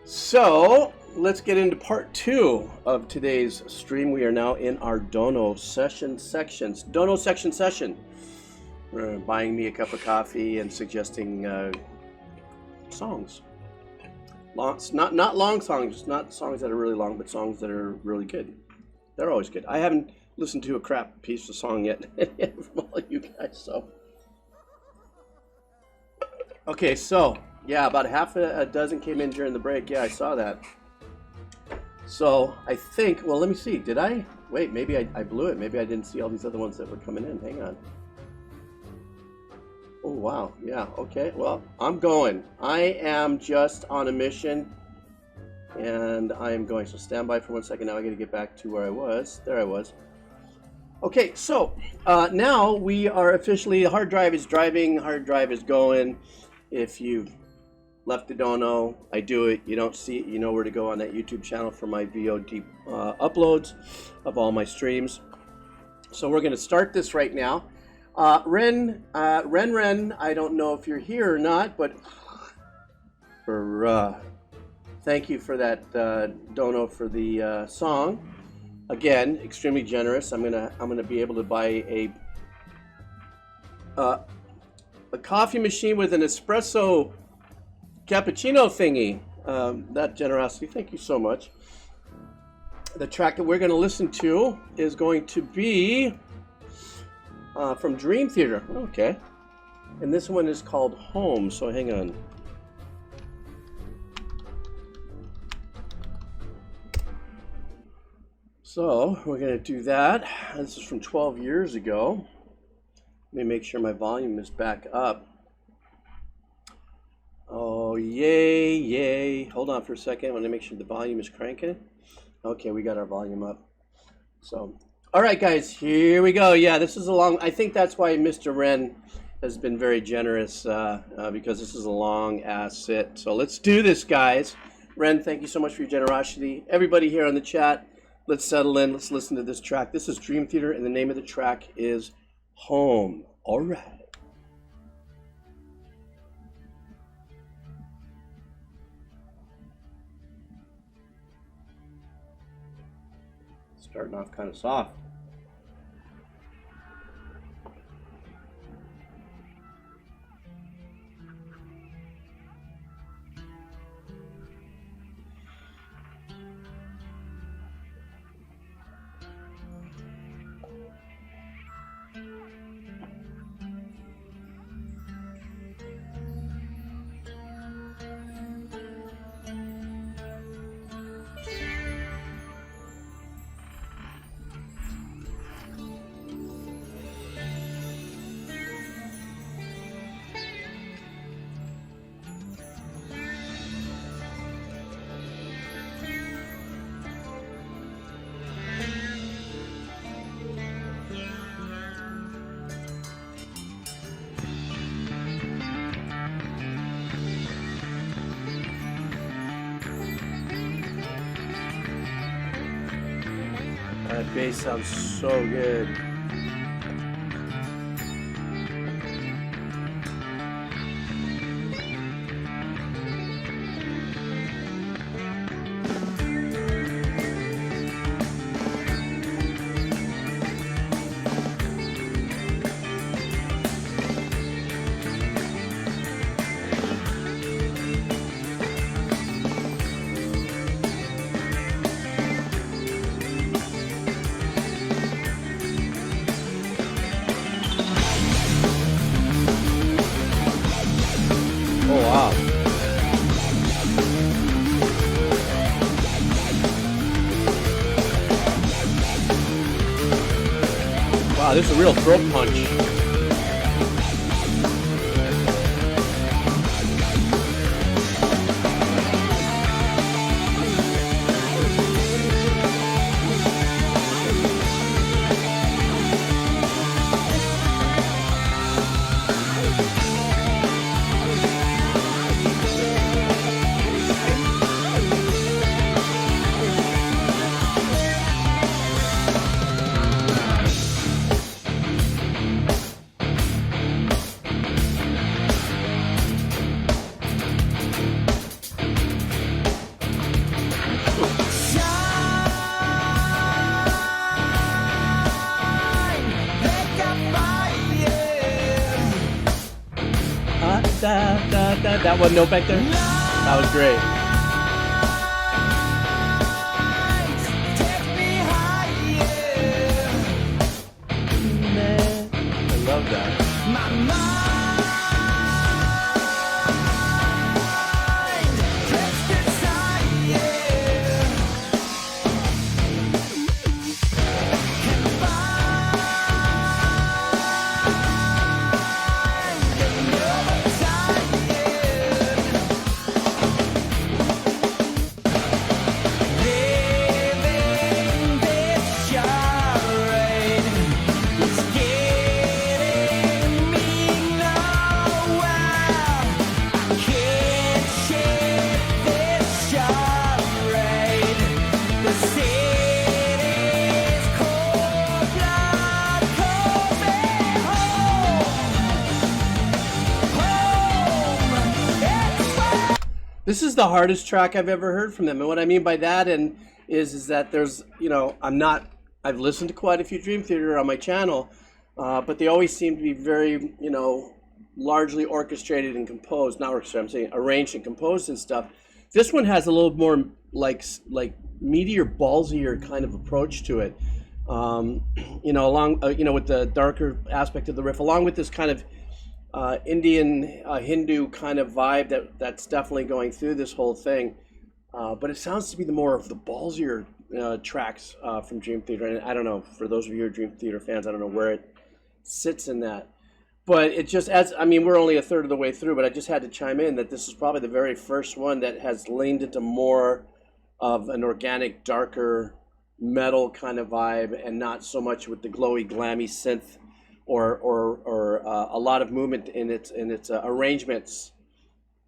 So let's get into part 2 of today's stream. We are now in our Dono session sections. Dono section session. Buying me a cup of coffee and suggesting songs. Not long songs, not songs that are really long, but songs that are really good. They're always good. I haven't listened to a crap piece of song yet from all you guys. So okay, so yeah, about half a dozen came in during the break. Yeah, I saw that. So I think, well, let me see. Did I? Wait, maybe I blew it. Maybe I didn't see all these other ones that were coming in. Hang on. Oh, wow. Yeah, okay. Well, I'm going. I am just on a mission, and I am going. So stand by for 1 second. Now I got to get back to where I was. There I was. Okay, so now we are officially, hard drive is driving, hard drive is going. If you've left the dono, I do it. You don't see it, you know where to go on that YouTube channel for my VOD uploads of all my streams. So we're going to start this right now. Ren, I don't know if you're here or not, but thank you for that dono for the song. Again, extremely generous. I'm gonna be able to buy a coffee machine with an espresso cappuccino thingy. That generosity, thank you so much. The track that we're going to listen to is going to be from Dream Theater. Okay, and this one is called Home. So hang on. So we're going to do that. This is from 12 years ago. Let me make sure my volume is back up. Oh, yay, yay. Hold on for a second. I want to make sure the volume is cranking. Okay, we got our volume up. So, all right, guys, here we go. Yeah, this is a long, I think that's why Mr. Wren has been very generous because this is a long ass sit. So let's do this, guys. Wren, thank you so much for your generosity. Everybody here on the chat, let's settle in. Let's listen to this track. This is Dream Theater, and the name of the track is Home. All right. Starting off kind of soft. That bass sounds so good. Wow, this is a real throat punch. That one note back there? That was great. I love that. This is the hardest track I've ever heard from them, and what I mean by that is that there's, you know, I've listened to quite a few Dream Theater on my channel, but they always seem to be very, you know, largely orchestrated and composed, not orchestrated, I'm saying arranged and composed and stuff. This one has a little more like meatier, ballsier kind of approach to it, you know, along, you know, with the darker aspect of the riff, along with this kind of Indian Hindu kind of vibe that's definitely going through this whole thing, but it sounds to be the more of the ballsier tracks from Dream Theater. And I don't know, for those of you who are Dream Theater fans, I don't know where it sits in that, but it just adds. I mean, we're only a third of the way through, but I just had to chime in that this is probably the very first one that has leaned into more of an organic, darker metal kind of vibe, and not so much with the glowy, glammy synth. Or a lot of movement in its arrangements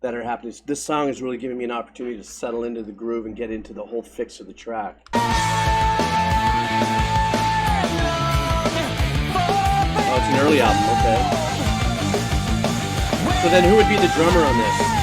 that are happening. This song is really giving me an opportunity to settle into the groove and get into the whole fix of the track. Oh, it's an early album, okay. So then who would be the drummer on this?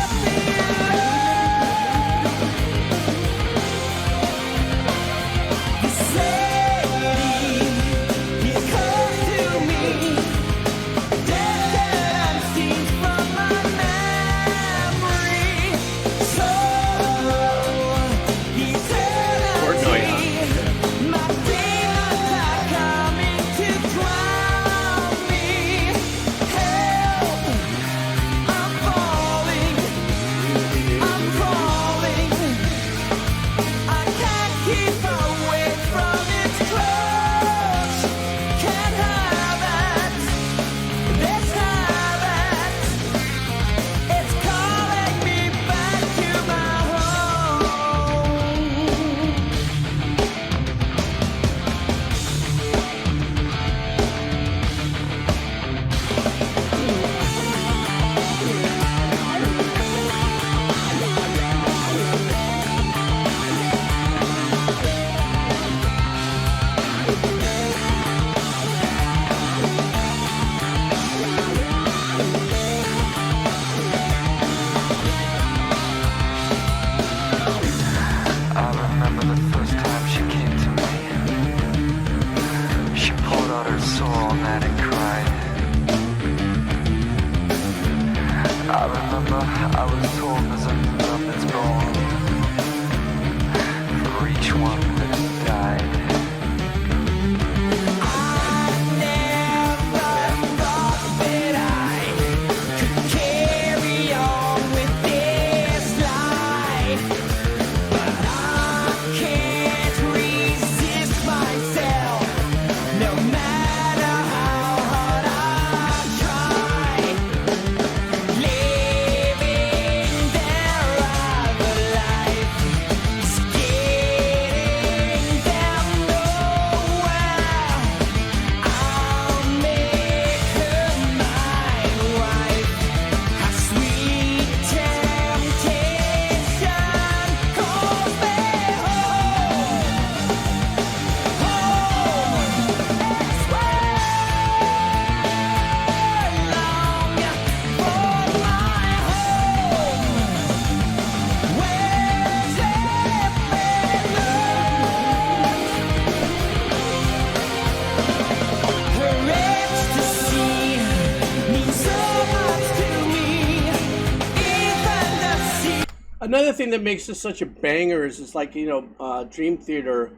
Another thing that makes this such a banger is it's like, Dream Theater,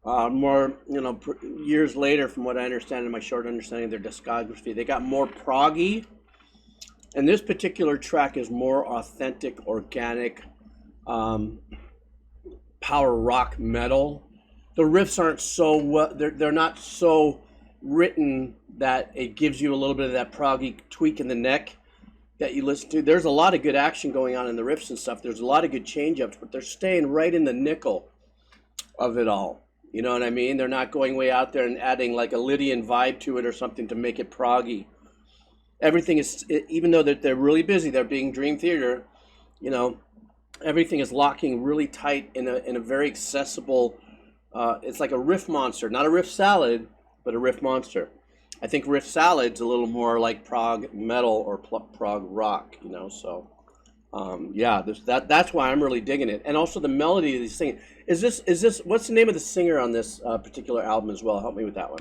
more, years later, from what I understand in my short understanding of their discography, they got more proggy. And this particular track is more authentic, organic, power rock metal. The riffs aren't so well, they're not so written that it gives you a little bit of that proggy tweak in the neck that you listen to. There's a lot of good action going on in the riffs and stuff. There's a lot of good change-ups, but they're staying right in the nickel of it all. You know what I mean? They're not going way out there and adding like a Lydian vibe to it or something to make it proggy. Everything is, even though they're really busy, they're being Dream Theater, everything is locking really tight in a very accessible, it's like a riff monster, not a riff salad, but a riff monster. I think riff salad's a little more like prog metal or prog rock, so that's why I'm really digging it. And also the melody of these singing. Is this what's the name of the singer on this particular album as well? Help me with that one.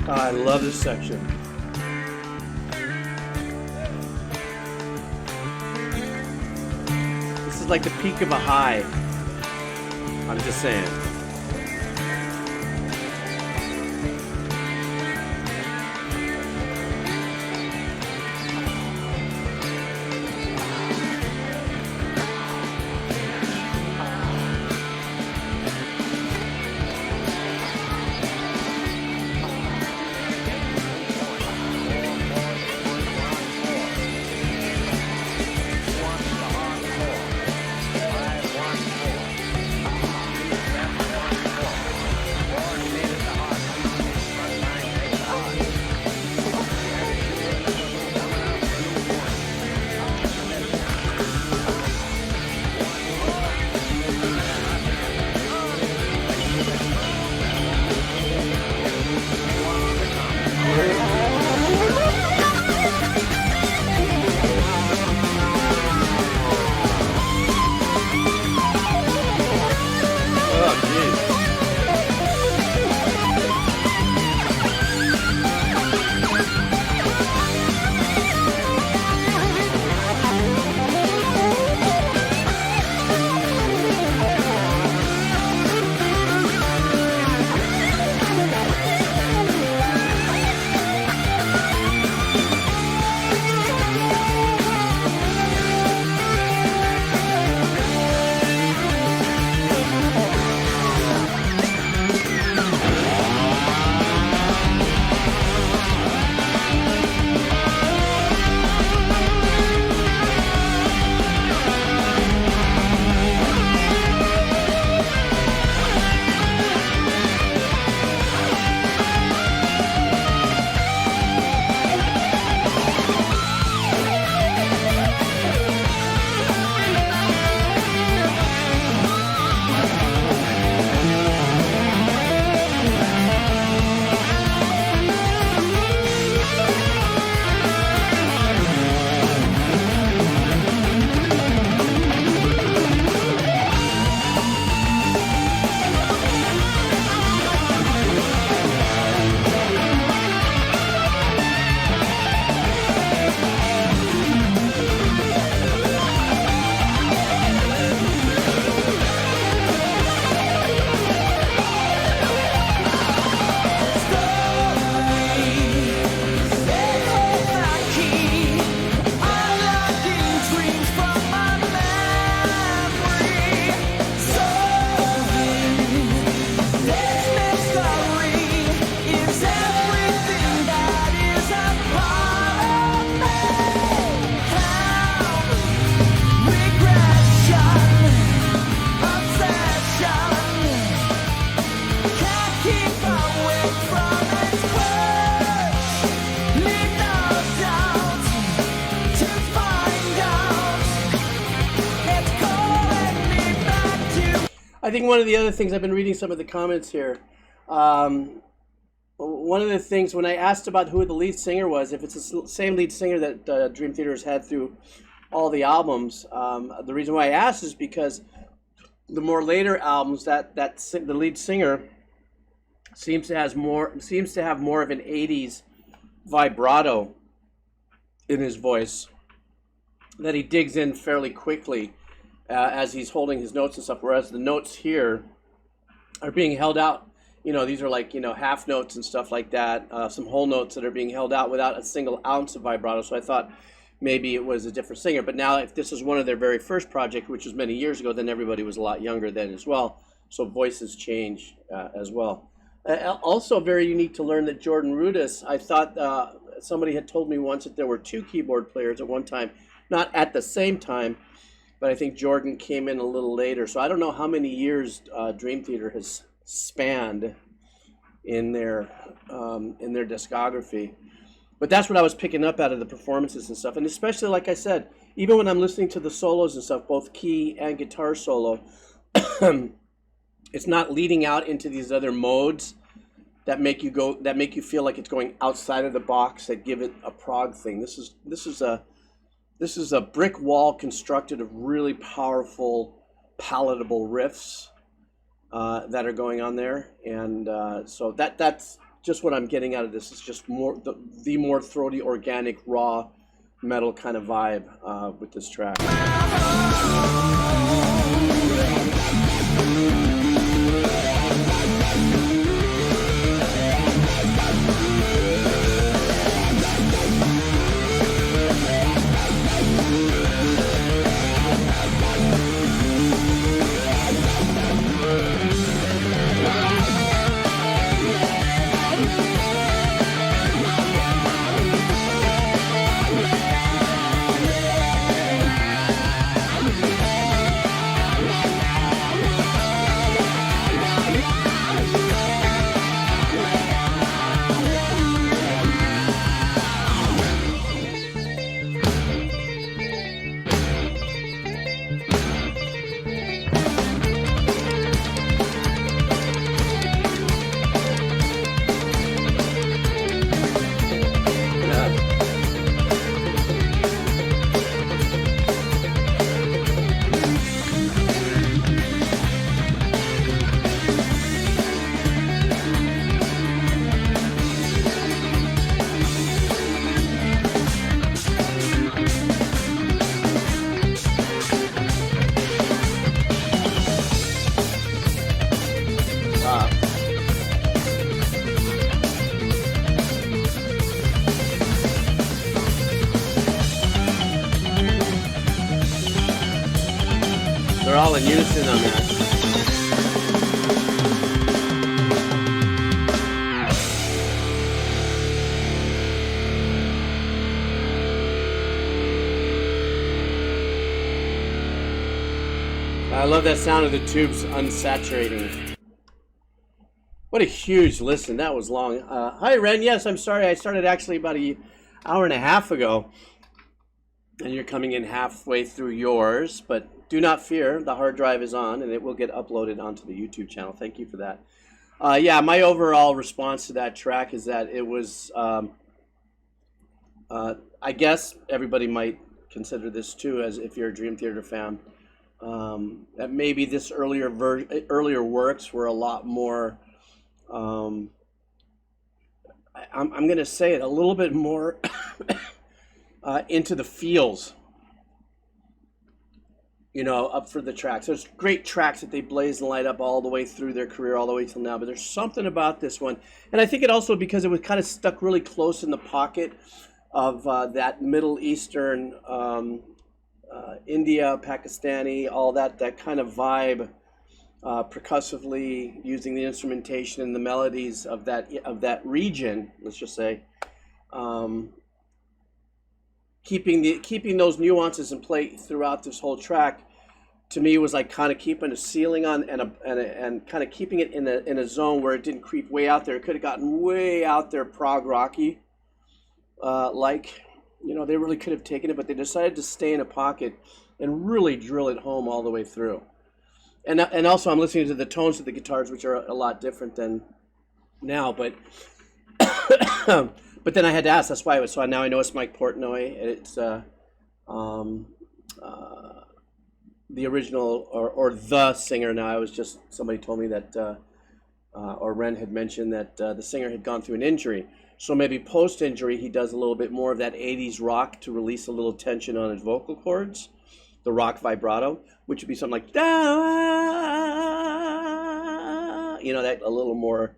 I love this section. This is like the peak of a high. I'm just saying. Keep away from its words. Leave no doubt to find out. It's calling me back to. I think one of the other things, I've been reading some of the comments here. One of the things, when I asked about who the lead singer was, if it's the same lead singer that Dream Theater has had through all the albums, the reason why I asked is because the more later albums, the lead singer seems to have more of an 80s vibrato in his voice that he digs in fairly quickly as he's holding his notes and stuff, whereas the notes here are being held out. You know, these are like, you know, half notes and stuff like that, some whole notes that are being held out without a single ounce of vibrato. So I thought maybe it was a different singer. But now if this is one of their very first projects, which was many years ago, then everybody was a lot younger then as well. So voices change as well. Also very unique to learn that Jordan Rudess, I thought somebody had told me once that there were 2 keyboard players at one time, not at the same time, but I think Jordan came in a little later. So I don't know how many years Dream Theater has spanned in their discography, but that's what I was picking up out of the performances and stuff. And especially, like I said, even when I'm listening to the solos and stuff, both key and guitar solo, it's not leading out into these other modes that make you feel like it's going outside of the box, that give it a prog thing. This is a brick wall constructed of really powerful, palatable riffs that are going on there, and so that's just what I'm getting out of this. It's just more the more throaty, organic, raw metal kind of vibe with this track. They're all in unison on that. I love that sound of the tubes unsaturating. What a huge listen. That was long. Hi, Ren. Yes, I'm sorry. I started actually about an hour and a half ago. And you're coming in halfway through yours. But do not fear. The hard drive is on, and it will get uploaded onto the YouTube channel. Thank you for that. Yeah, my overall response to that track is that it was... I guess everybody might consider this, too, as if you're a Dream Theater fan. That maybe this earlier works were a lot more, I'm going to say it, a little bit more into the feels, you know, up for the tracks. There's great tracks that they blaze and light up all the way through their career, all the way till now, but there's something about this one. And I think it also because it was kind of stuck really close in the pocket of that Middle Eastern, India, Pakistani, all that kind of vibe, percussively using the instrumentation and the melodies of that region. Let's just say, keeping those nuances in play throughout this whole track, to me was like kind of keeping a ceiling on and kind of keeping it in a zone where it didn't creep way out there. It could have gotten way out there prog rocky, they really could have taken it, but they decided to stay in a pocket and really drill it home all the way through. And also I'm listening to the tones of the guitars, which are a lot different than now, but but then I had to ask. That's why it was. So now I know it's Mike Portnoy. It's the original or the singer. Now I was just, somebody told me that or Ren had mentioned that the singer had gone through an injury. So maybe post-injury he does a little bit more of that 80s rock to release a little tension on his vocal cords, the rock vibrato, which would be something like that a little more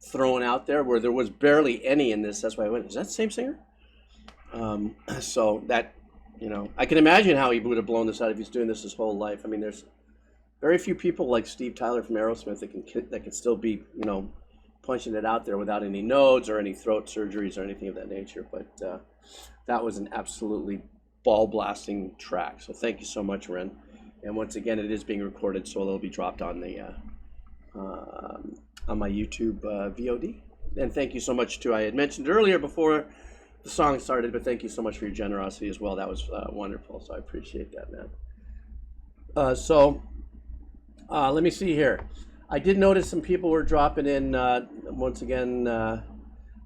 thrown out there, where there was barely any in this. That's why I went, is that the same singer? So that, I can imagine how he would have blown this out if he's doing this his whole life. I mean, there's very few people like Steve Tyler from Aerosmith that can still be, punching it out there without any nodes or any throat surgeries or anything of that nature. But that was an absolutely ball-blasting track. So thank you so much, Ren. And once again, it is being recorded, so it'll be dropped on the on my YouTube VOD. And thank you so much too. I had mentioned earlier before the song started, but thank you so much for your generosity as well. That was wonderful. So I appreciate that, man. Let me see here. I did notice some people were dropping in. Once again,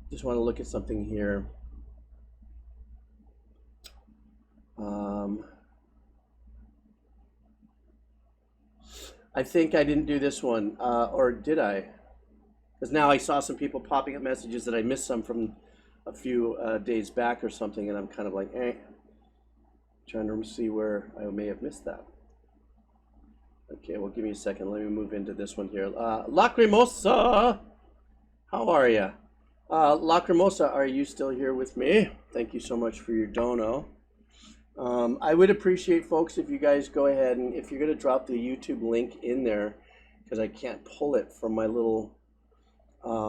just want to look at something here. I think I didn't do this one, or did I? Because now I saw some people popping up messages that I missed some from a few days back or something, and I'm kind of like, trying to see where I may have missed that. Okay, well, give me a second. Let me move into this one here. Lacrimosa, how are you? Lacrimosa, are you still here with me? Thank you so much for your dono. I would appreciate, folks, if you guys go ahead and if you're going to drop the YouTube link in there, because I can't pull it from my little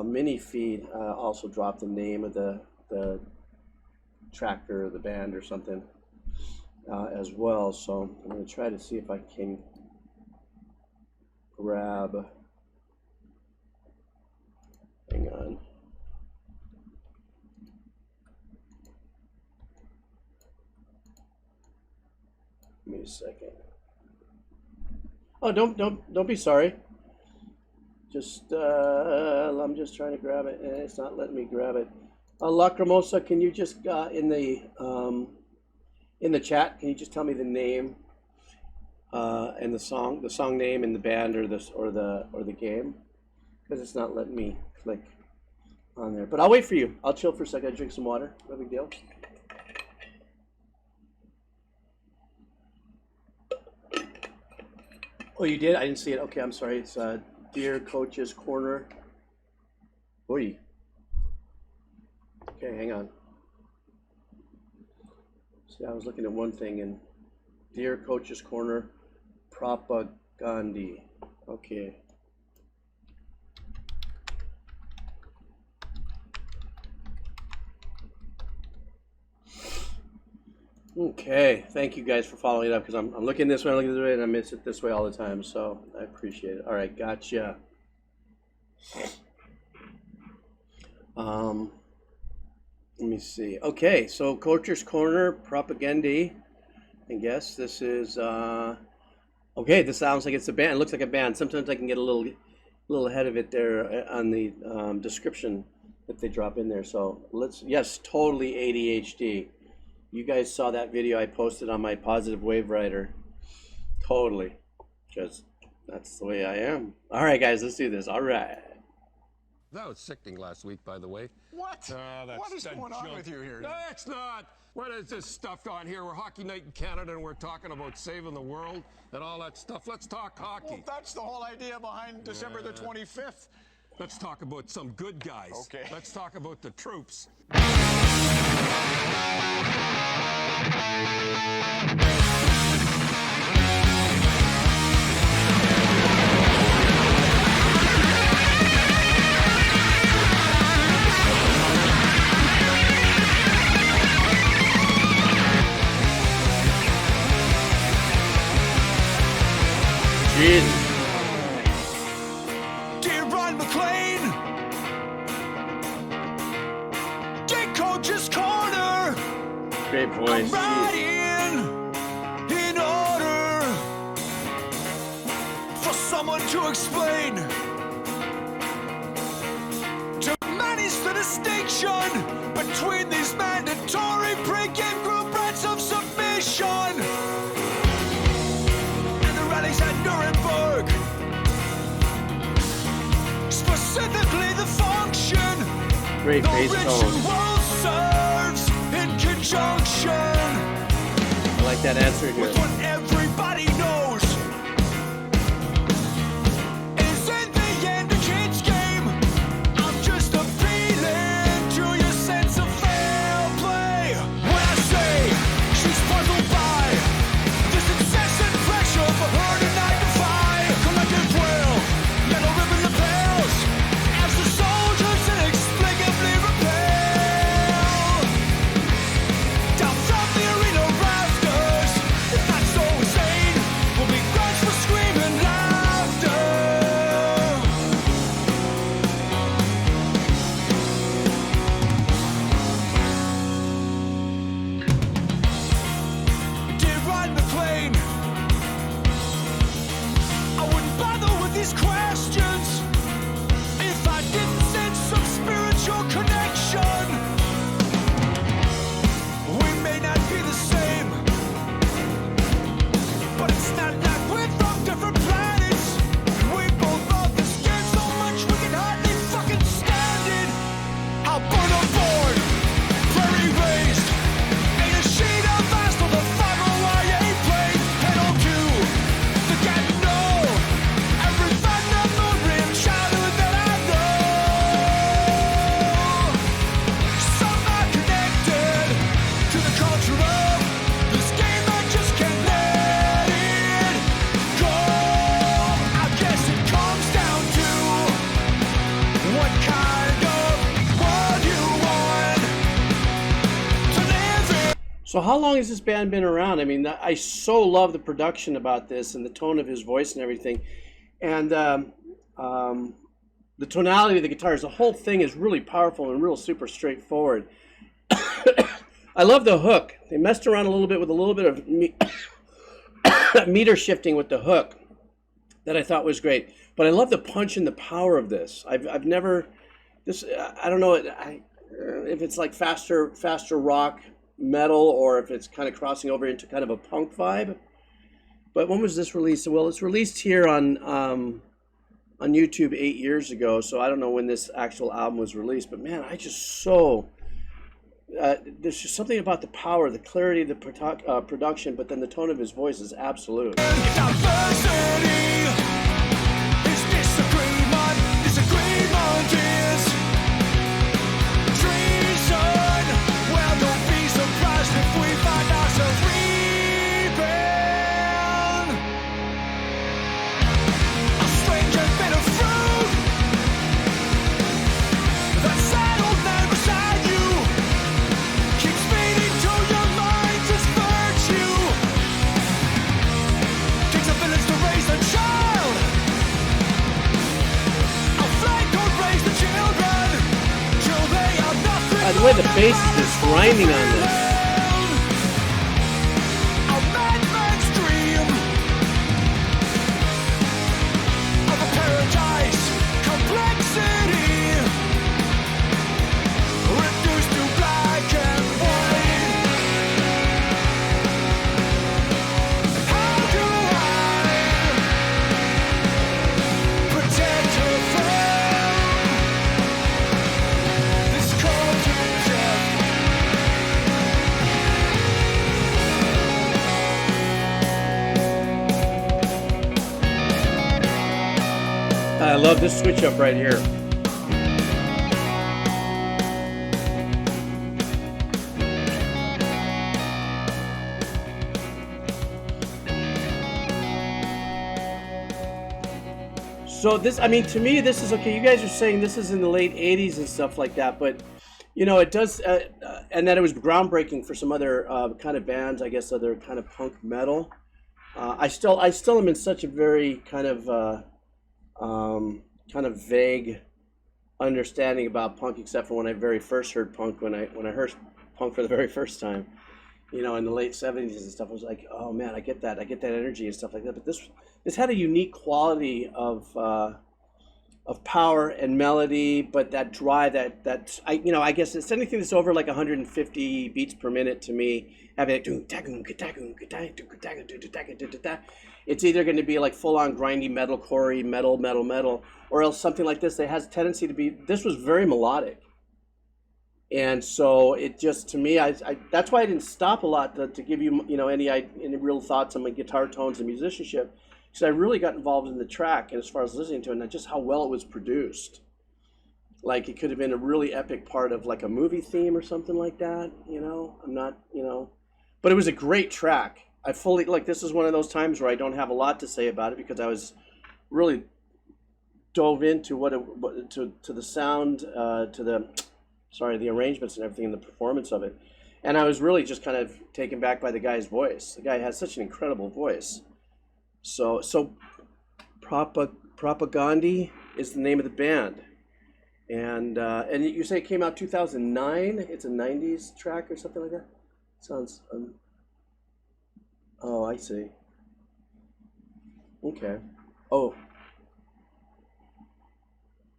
mini feed. Also drop the name of the tracker or the band or something as well. So I'm going to try to see if I can grab, hang on. Give me a second. Oh, don't be sorry. Just I'm just trying to grab it and it's not letting me grab it. Lacrimosa, can you just in the chat, can you just tell me the name and the song name and the band or the game? Because it's not letting me click on there. But I'll wait for you. I'll chill for a second. Drink some water. No big deal. Oh, you did? I didn't see it. Okay, I'm sorry. It's Dear Coach's Corner. Oy. Okay, hang on. See, I was looking at one thing, and Dear Coach's Corner, Propagandhi. Okay. Okay, thank you guys for following it up, because I'm looking this way, I'm looking this way, and I miss it this way all the time, so I appreciate it. All right, gotcha. Let me see. Okay, so Coach's Corner, Propagandhi. I guess this is, okay, this sounds like it's a band. It looks like a band. Sometimes I can get a little ahead of it there on the description that they drop in there. So yes, totally ADHD. You guys saw that video I posted on my Positive Wave Rider. Totally. Just, that's the way I am. All right, guys, let's do this. All right. That was sickening last week, by the way. What? What is going on with you here? No, it's not. What is this stuff on here? We're Hockey Night in Canada, and we're talking about saving the world and all that stuff. Let's talk hockey. Well, that's the whole idea behind December the 25th. Let's talk about some good guys. Okay. Let's talk about the troops. great voice. I'm in order for someone to explain, to manage the distinction between these mandatory pre-game group rights of submission and the rallies at Nuremberg. Specifically the function Great the bass tone. ritual serves in conjunction I like that answer here. with what everybody knows is in the end a kid's game. I'm just appealing to your sense of fair play when I say she's puzzled by this incessant pressure for her to defy collective will. Metal ribbon lapels as the soldiers inexplicably repel down from the arena rafters. If that's so insane, we'll be grunts for screaming laughter. Dear Ryan McLean, I wouldn't bother with these questions if I didn't sense some spiritual connection. We may not be the same, but it's not like we're from different planets. We both love this game so much we can hardly fucking stand it. I'll burn a board, prairie raised, ain't a sheet of ice on the 5OIA plate. Pedal to the get know every thunder moon rim childhood that I know. Somehow connected to the culture of this game. I just can't let it go. I guess it comes down to what kind of world you want to live in. So how long has this band been around? I mean, I so love the production about this and the tone of his voice and everything. And the tonality of the guitars, the whole thing is really powerful and real super straightforward. I love the hook. They messed around a little bit with a little bit of meter shifting with the hook that I thought was great. But I love the punch and the power of this. I've never, this, I don't know if it's like faster rock metal or if it's kind of crossing over into kind of a punk vibe. But when was this released? Well, it's released here on YouTube 8 years ago, so I don't know when this actual album was released. But man, I just so there's just something about the power, the clarity of the production, but then the tone of his voice is absolute. Diversity is disagreement. Disagreement is treason. Well, don't be surprised if we find ourselves reaping a strange and bitter fruit. That sad old man beside you keeps feeding to your mind this virtue. Takes a village to raise a child. A flag don't raise the children till they have nothing. By the way, the bass is just grinding on this. A madman's dream of a paradise complexity reduced to black and white. How do I protect her from this cold death? I love this switch up right here. So this, I mean, to me, this is okay. You guys are saying this is in the late 80s and stuff like that, but you know, it does, and that it was groundbreaking for some other kind of bands, I guess, other kind of punk metal. I still am in such a very kind of vague understanding about punk, except for when I very first heard punk, when I heard punk for the very first time. you know, in the late 70s and stuff. I was like, oh man, I get that energy and stuff like that. But this had a unique quality of power and melody, but that drive, that I guess it's anything that's over like 150 beats per minute to me, having it, it's either going to be like full on grindy metalcore, metal, or else something like this that has a tendency to be. This was very melodic. And so it just, to me, I that's why I didn't stop a lot to give you, you know, any real thoughts on my guitar tones and musicianship, because I really got involved in the track and as far as listening to it, and just how well it was produced. Like it could have been a really epic part of like a movie theme or something like that, you know. I'm not, you know, but it was a great track. I fully, like, this is one of those times where I don't have a lot to say about it because I was really dove into to the sound, the arrangements and everything, and the performance of it. And I was really just kind of taken back by the guy's voice. The guy has such an incredible voice. So Propagandhi is the name of the band. And you say it came out 2009? It's a 90s track or something like that? Sounds, oh, I see. Okay. Oh.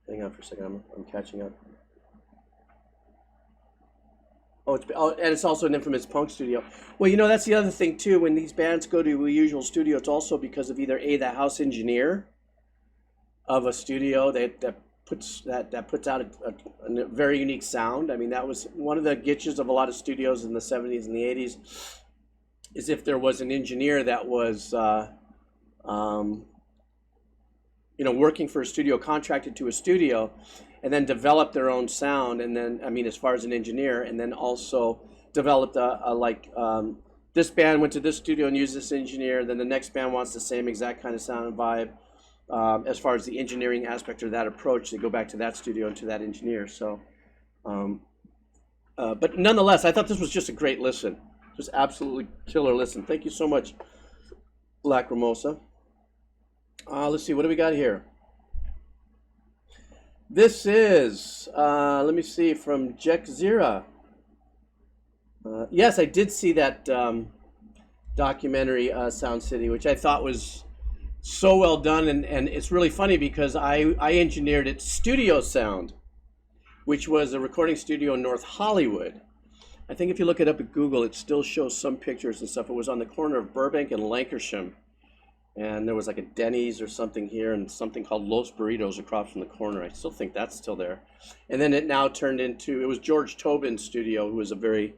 Hang on for a second, I'm catching up. Oh, and it's also an infamous punk studio. Well, you know, that's the other thing too. When these bands go to a usual studio, it's also because of either the house engineer of a studio that puts out a very unique sound. I mean, that was one of the glitches of a lot of studios in the 70s and the 80s, is if there was an engineer that was, you know, working for a studio, contracted to a studio, and then developed their own sound, and then, I mean, as far as an engineer, and then also developed this band went to this studio and used this engineer, then the next band wants the same exact kind of sound and vibe. As far as the engineering aspect of that approach, they go back to that studio and to that engineer. So, but nonetheless, I thought this was just a great listen. Just absolutely killer listen. Thank you so much, Lacrimosa. Let's see, what do we got here? This is, let me see, from Jekzira. Yes, I did see that documentary, Sound City, which I thought was so well done. And it's really funny because I engineered its studio sound, which was a recording studio in North Hollywood. I think if you look it up at Google, it still shows some pictures and stuff. It was on the corner of Burbank and Lancashire. And there was like a Denny's or something here and something called Los Burritos across from the corner. I still think that's still there. And then it now turned into, it was George Tobin's studio, who was a very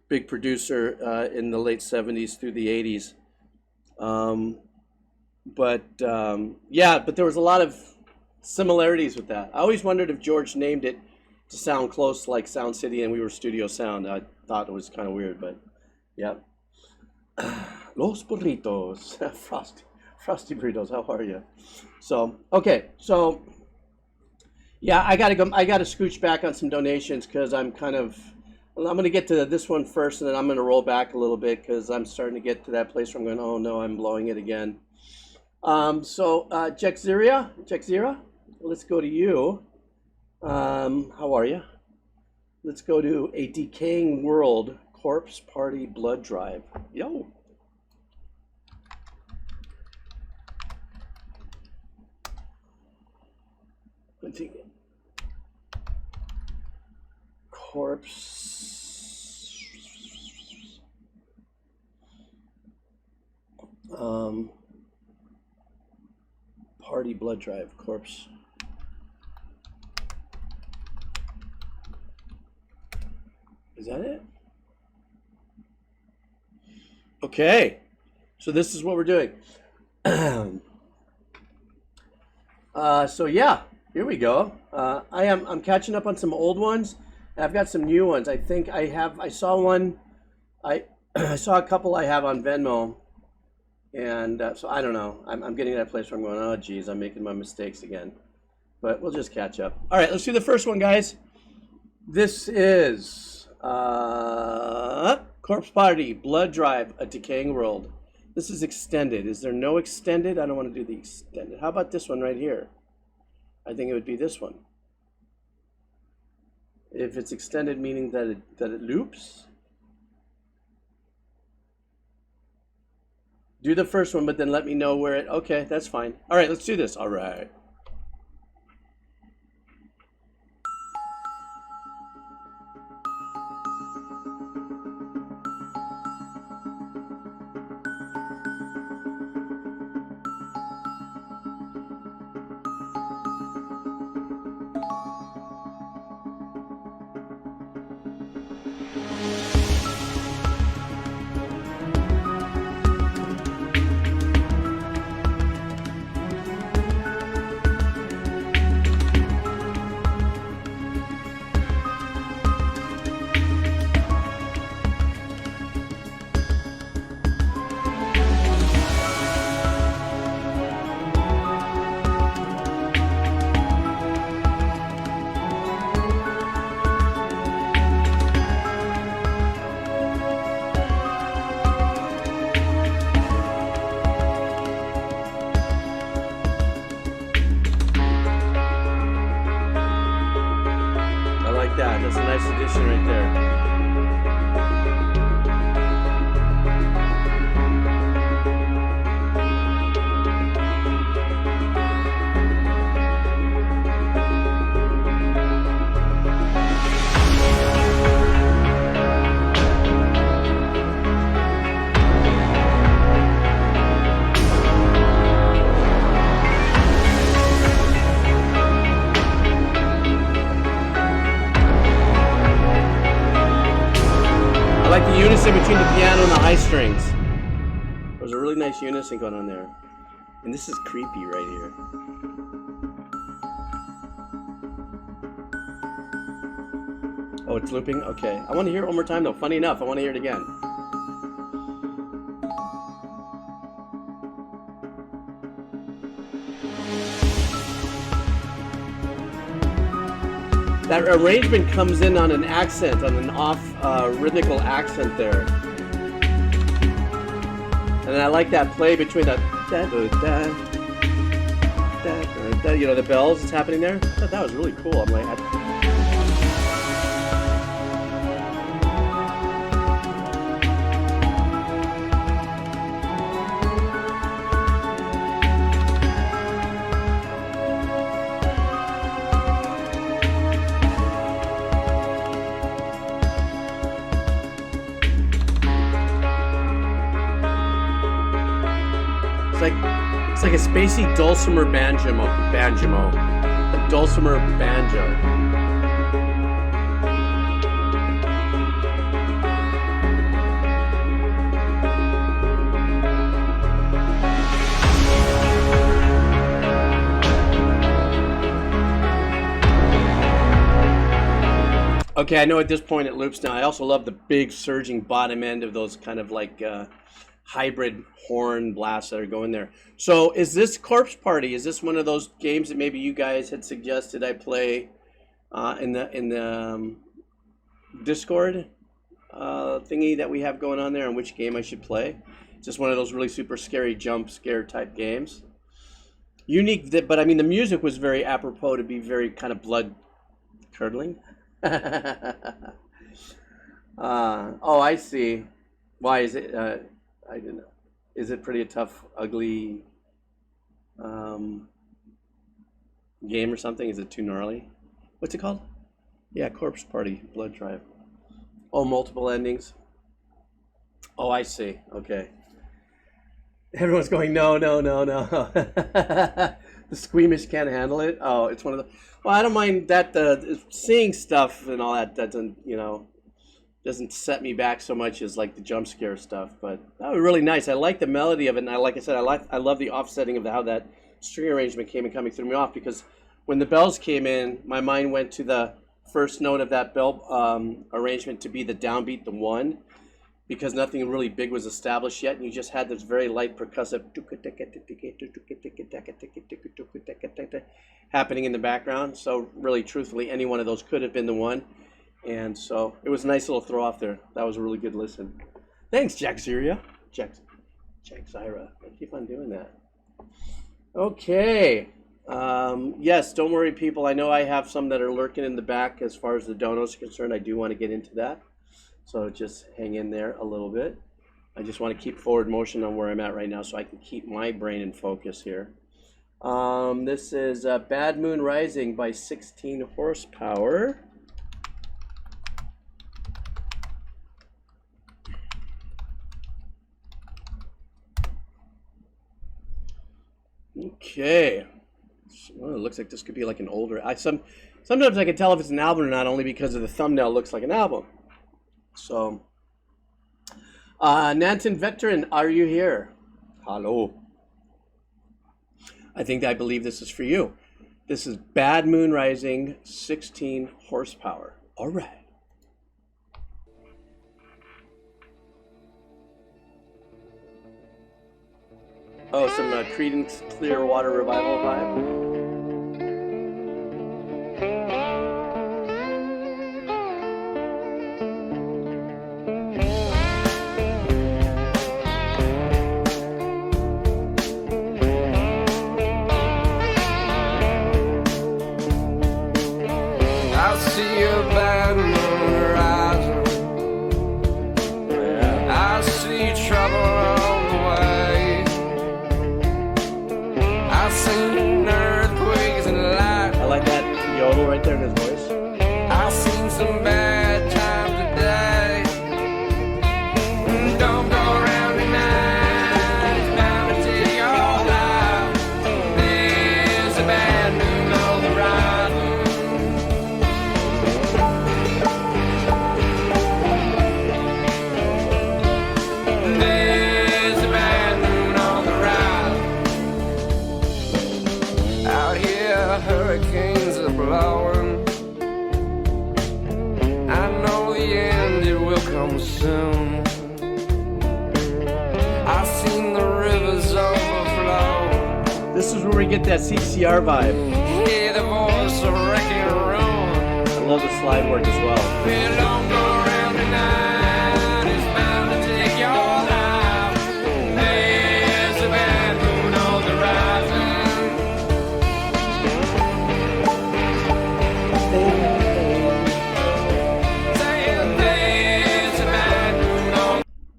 big producer in the late 70s through the 80s. Yeah, but there was a lot of similarities with that. I always wondered if George named it to sound close like Sound City and we were Studio Sound. I thought it was kind of weird, but yeah. Los Burritos, Frosty burritos, how are you? So, okay, so yeah, I gotta scooch back on some donations because I'm gonna get to this one first, and then I'm gonna roll back a little bit because I'm starting to get to that place where I'm going, oh no, I'm blowing it again. Jekzira, let's go to you. How are you? Let's go to A Decaying World Corpse Party Blood Drive. Yo. Corpse. Party Blood Drive. Corpse. Is that it? Okay. So this is what we're doing. So yeah. Here we go. I'm catching up on some old ones. I've got some new ones. I think I saw one. I saw a couple I have on Venmo, and so I don't know. I'm getting to that place where I'm going, oh geez, I'm making my mistakes again. But we'll just catch up. All right, let's do the first one, guys. This is Corpse Party Blood Drive, A Decaying World. This is extended. Is there no extended? I don't want to do the extended. How about this one right here? I think it would be this one. If it's extended, meaning that it loops. Do the first one, but then let me know where it... Okay, that's fine. All right, let's do this. All right. That's a nice addition right there. I like the unison between the piano and the high strings. There's a really nice unison going on there. And this is creepy right here. Oh, it's looping? Okay. I want to hear it one more time though. Funny enough, I want to hear it again. That arrangement comes in on an accent, on an off rhythmical accent there. And I like that play between the you know, the bells that's happening there. I thought that was really cool. I'm like, it's like a spacey dulcimer banjo, a dulcimer banjo. Okay, I know at this point it loops now. I also love the big surging bottom end of those kind of like hybrid horn blasts that are going there. So is this Corpse Party? Is this one of those games that maybe you guys had suggested I play in the Discord thingy that we have going on there, and which game I should play? It's just one of those really super scary jump scare type games. Unique, but I mean the music was very apropos to be very kind of blood curdling. Oh, I see. Why is it? I don't know. Is it pretty a tough, ugly game or something? Is it too gnarly? What's it called? Yeah, Corpse Party, Blood Drive. Oh, multiple endings. Oh, I see. Okay. Everyone's going, no, no, no, no. The squeamish can't handle it. Oh, it's one of the. Well, I don't mind that. Seeing stuff and all that doesn't, you know, doesn't set me back so much as like the jump scare stuff. But that was really nice. I like the melody of it, and like I said, I love the offsetting of how that string arrangement came and coming threw me off, because when the bells came in, my mind went to the first note of that bell arrangement to be the downbeat, the 1, because nothing really big was established yet, and you just had this very light percussive happening in the background. So really, truthfully, any one of those could have been the 1. And so it was a nice little throw off there. That was a really good listen. Thanks, Jack Zyra. Jack Zyra. I keep on doing that. Okay. Yes, don't worry, people. I know I have some that are lurking in the back as far as the donos are concerned. I do want to get into that. So just hang in there a little bit. I just want to keep forward motion on where I'm at right now so I can keep my brain in focus here. This is Bad Moon Rising by 16 horsepower. Okay. Well, it looks like this could be like an older. Sometimes I can tell if it's an album or not only because of the thumbnail looks like an album. So, Nanton Veteran, are you here? Hello. I believe this is for you. This is Bad Moon Rising, 16 horsepower. All right. Oh, some Creedence Clearwater Revival vibe. Right there in his voice. I've seen some bad times today. Don't go around tonight. It's bound to take your life. There's a bad moon on the horizon. There's a bad moon on the horizon. Out here, hurricanes are blowing. Come soon. I've seen the rivers overflow. This is where we get that CCR vibe. Hear the voice of wrecking room. I love the slide work as well. Well, don't go around tonight. It's bound to take your life. There's a bad moon on the horizon.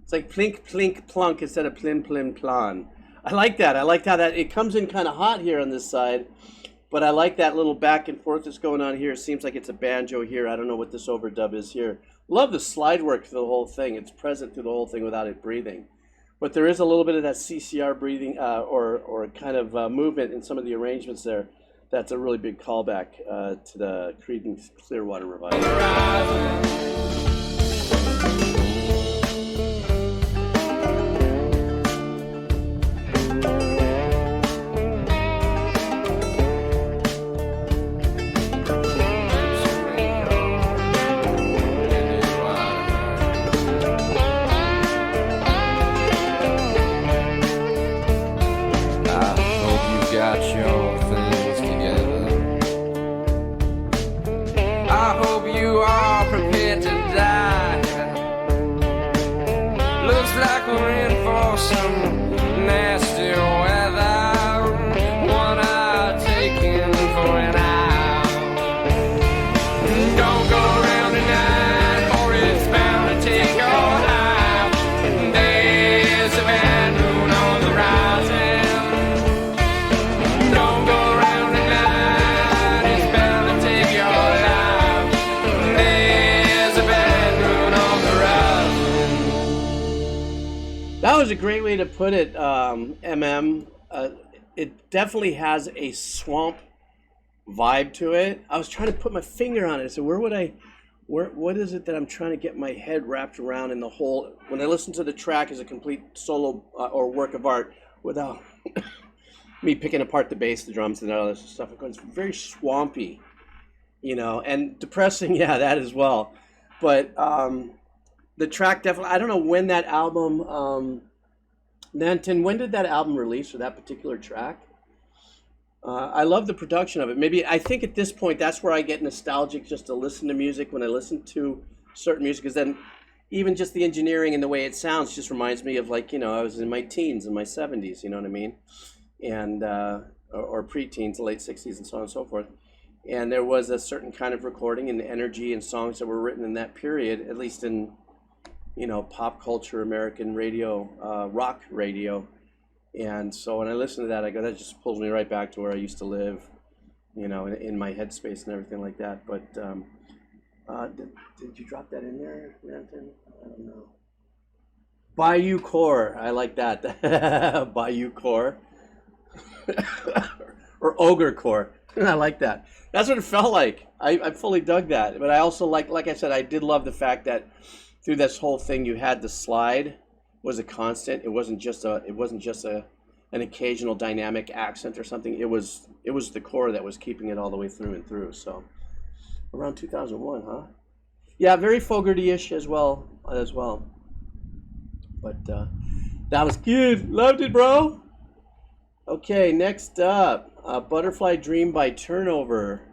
It's like plink, plink, plunk instead of plin, plin, plan. I like that. I like how that it comes in kind of hot here on this side, but I like that little back and forth that's going on here. It seems like it's a banjo here. I don't know what this overdub is here. Love the slide work through the whole thing. It's present through the whole thing without it breathing. But there is a little bit of that CCR breathing or kind of movement in some of the arrangements there. That's a really big callback to the Creedence Clearwater Revival. That was a great way to put it, it definitely has a swamp vibe to it. I was trying to put my finger on it. So what is it that I'm trying to get my head wrapped around in the whole, when I listen to the track as a complete solo or work of art without me picking apart the bass, the drums, and all this stuff. It's very swampy, you know, and depressing, yeah, that as well. But the track definitely, I don't know when that album, Nanton, when did that album release, or that particular track? I love the production of it. Maybe, I think at this point, that's where I get nostalgic just to listen to music, when I listen to certain music, because then even just the engineering and the way it sounds just reminds me of, like, you know, I was in my teens, in my 70s, you know what I mean? And, or pre-teens, the late 60s and so on and so forth. And there was a certain kind of recording and energy and songs that were written in that period, at least in, you know, pop culture, American radio, rock radio. And so when I listen to that, I go, that just pulls me right back to where I used to live, you know, in my headspace and everything like that. But did you drop that in there, Manton? I don't know. Bayou Core, I like that. Bayou Core. Or Ogre Core. I like that. That's what it felt like. I fully dug that. But I also like I said, I did love the fact that through this whole thing you had the slide was a constant. It wasn't just an occasional dynamic accent or something. It was the core that was keeping it all the way through and through. So around 2001, huh? Yeah, very Fogerty-ish as well. But that was good. Loved it, bro. Okay, next up, Butterfly Dream by Turnover.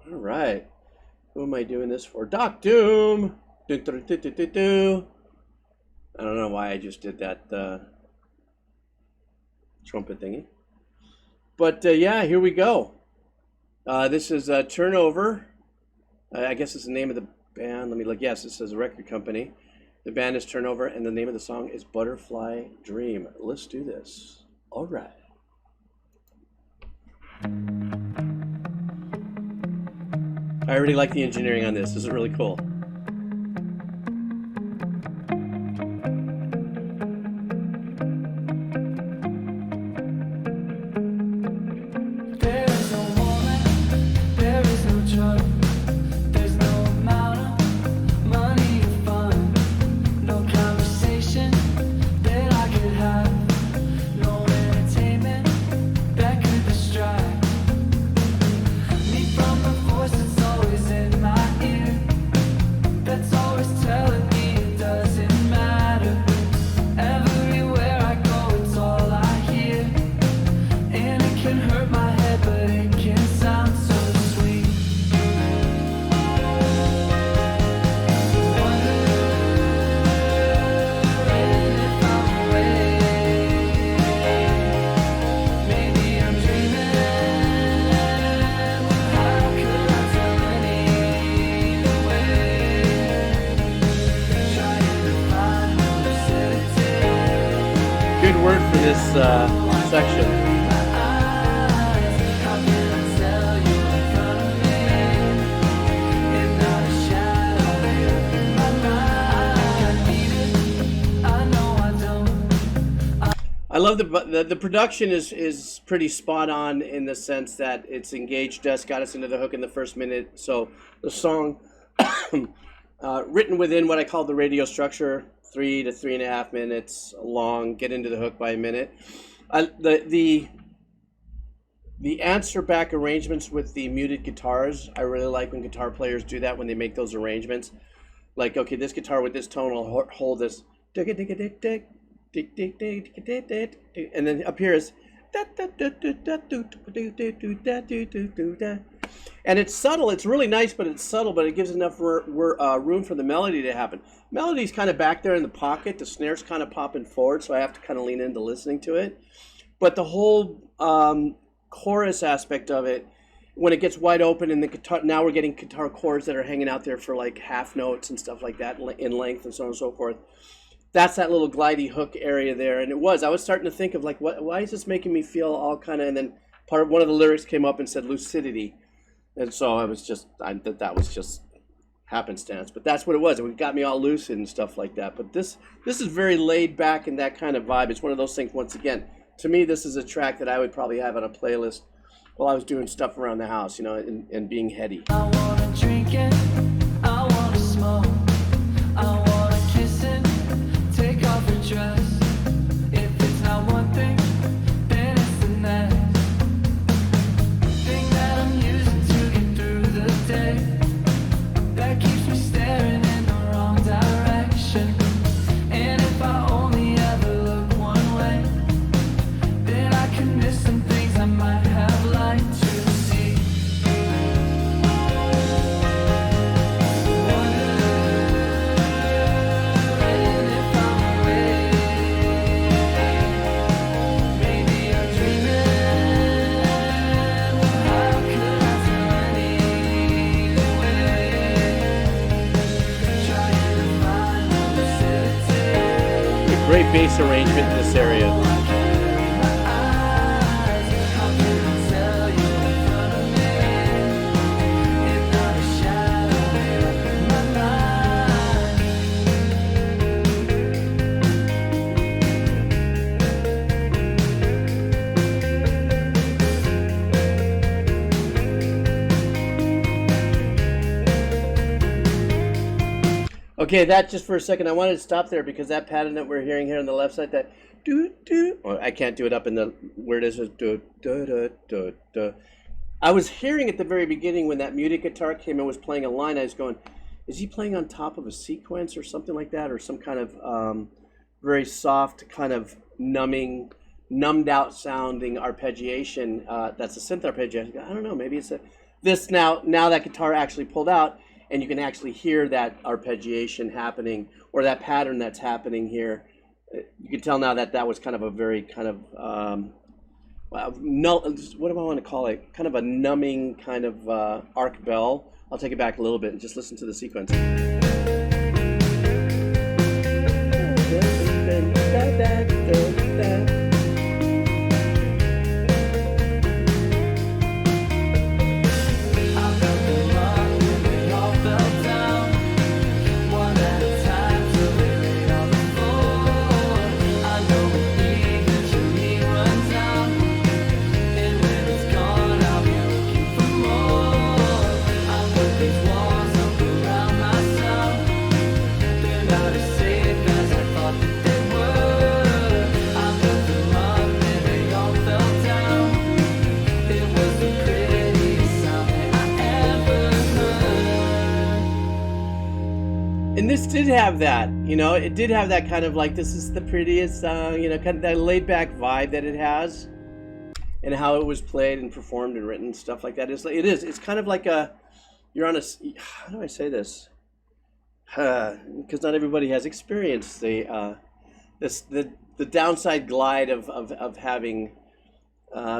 All right, who am I doing this for? Doc Doom. I don't know why I just did that trumpet thingy. But yeah, here we go. This is Turnover. I guess it's the name of the band. Let me look. Yes, it says a record company. The band is Turnover, and the name of the song is Butterfly Dream. Let's do this. All right. I already like the engineering on this. This is really cool. Section. I love the production is pretty spot on in the sense that it's engaged us, got us into the hook in the first minute. So the song, written within what I call the radio structure, 3 to 3.5 minutes long, get into the hook by a minute. The answer back arrangements with the muted guitars, I really like when guitar players do that, when they make those arrangements. Like, okay, this guitar with this tone will hold this, and then up here is, and it's subtle. It's really nice, but it's subtle, but it gives enough room for the melody to happen. Melody's kind of back there in the pocket. The snare's kind of popping forward, so I have to kind of lean into listening to it. But the whole chorus aspect of it, when it gets wide open and the guitar, now we're getting guitar chords that are hanging out there for like half notes and stuff like that in length and so on and so forth. That's that little glidey hook area there. And I was starting to think of like, why is this making me feel all kind of, and then one of the lyrics came up and said lucidity. And so I was just, that was just happenstance, but that's what it was. It got me all lucid and stuff like that. But this is very laid back and that kind of vibe. It's one of those things, once again, to me, this is a track that I would probably have on a playlist while I was doing stuff around the house, you know, and being heady. I wanna drink it, I wanna smoke, I wanna kiss it, take off your dress. If it's not one thing, then it's the next thing that I'm using to get through the day. That keeps me staring in the wrong direction. And if I only ever look one way, then I can miss some things I might have liked to see. Wonder Great bass arrangement in this area. Okay, that just for a second. I wanted to stop there because that pattern that we're hearing here on the left side, that do do. Well, I can't do it up in the where it is. Do do do do do. I was hearing at the very beginning when that muted guitar came and was playing a line. I was going, is he playing on top of a sequence or something like that, or some kind of very soft, kind of numbed out sounding arpeggiation? That's a synth arpeggiation. I don't know. Maybe it's this now. Now that guitar actually pulled out. And you can actually hear that arpeggiation happening, or that pattern that's happening here. You can tell now that that was kind of a very kind of, what do I want to call it? Kind of a numbing kind of arc bell. I'll take it back a little bit and just listen to the sequence. And this did have that, you know, it did have that kind of like, this is the prettiest song, you know, kind of that laid back vibe that it has, and how it was played and performed and written, stuff like that. It's kind of like a, you're on a, how do I say this? Because not everybody has experienced the downside glide of having,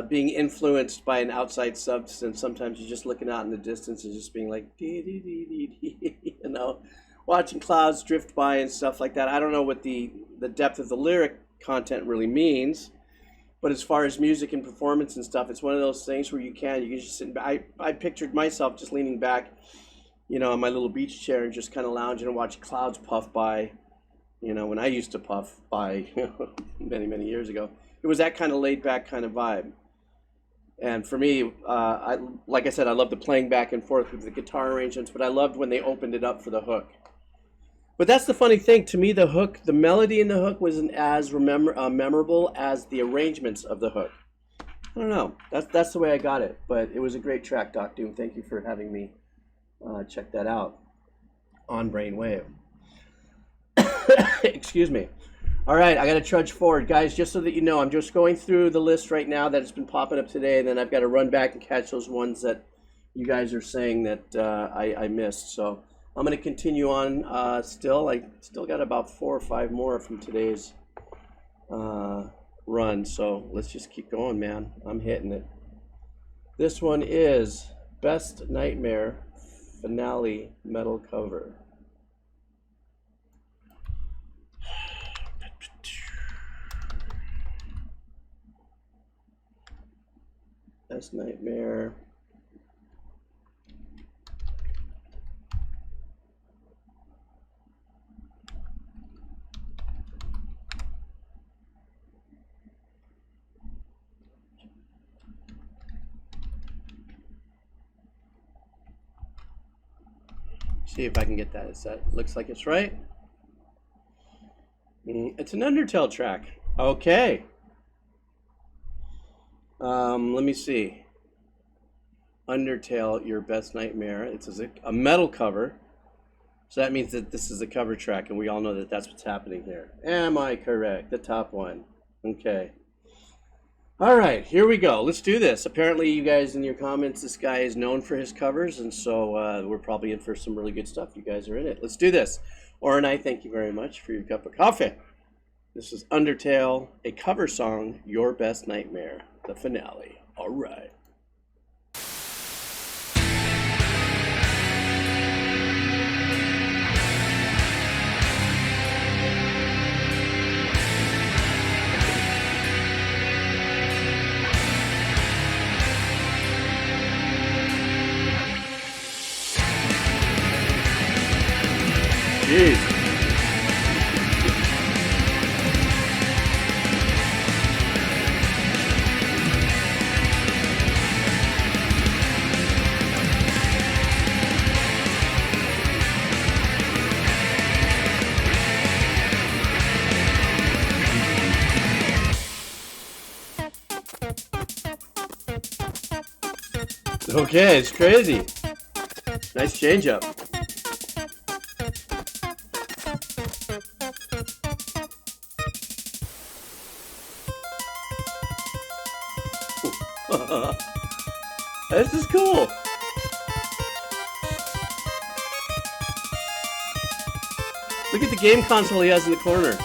being influenced by an outside substance. Sometimes you're just looking out in the distance and just being like, dee, dee, dee, dee, dee, you know, watching clouds drift by and stuff like that. I don't know what the depth of the lyric content really means, but as far as music and performance and stuff, it's one of those things where you can just sit back. I pictured myself just leaning back, you know, on my little beach chair and just kind of lounging and watching clouds puff by, you know, when I used to puff by many, many years ago. It was that kind of laid back kind of vibe. And for me, like I said, I love the playing back and forth with the guitar arrangements, but I loved when they opened it up for the hook. But that's the funny thing. To me, the hook, the melody in the hook wasn't as memorable as the arrangements of the hook. I don't know. That's the way I got it. But it was a great track, Doc Doom. Thank you for having me check that out on Brainwave. Excuse me. All right, I got to trudge forward. Guys, just so that you know, I'm just going through the list right now that has been popping up today, and then I've got to run back and catch those ones that you guys are saying that I missed. So I'm going to continue on still. I still got about 4 or 5 more from today's run. So let's just keep going, man. I'm hitting it. This one is Best Nightmare Finale Metal Cover. Best Nightmare. See if I can get that. Looks like it's right. It's an Undertale track. Okay. Let me see. Undertale, Your Best Nightmare. It's a metal cover. So that means that this is a cover track, and we all know that that's what's happening here. Am I correct? The top one. Okay. All right, here we go. Let's do this. Apparently, you guys in your comments, this guy is known for his covers, and so we're probably in for some really good stuff. You guys are in it. Let's do this. Oren, I thank you very much for your cup of coffee. This is Undertale, a cover song, Your Best Nightmare, the finale. All right. Okay, it's crazy. Nice change up. This is cool. Look at the game console he has in the corner.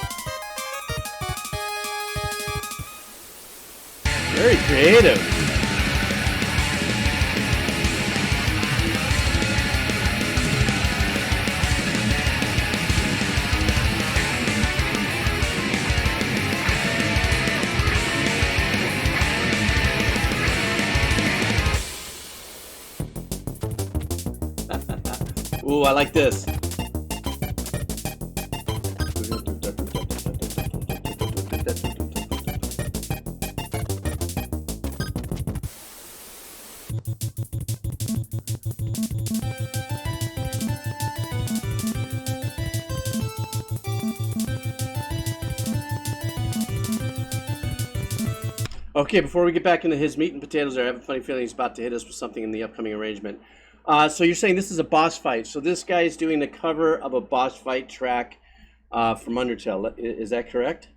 Very creative. Ooh, I like this. Okay, before we get back into his meat and potatoes, I have a funny feeling he's about to hit us with something in the upcoming arrangement. So you're saying this is a boss fight. So this guy is doing the cover of a boss fight track from Undertale. Is that correct?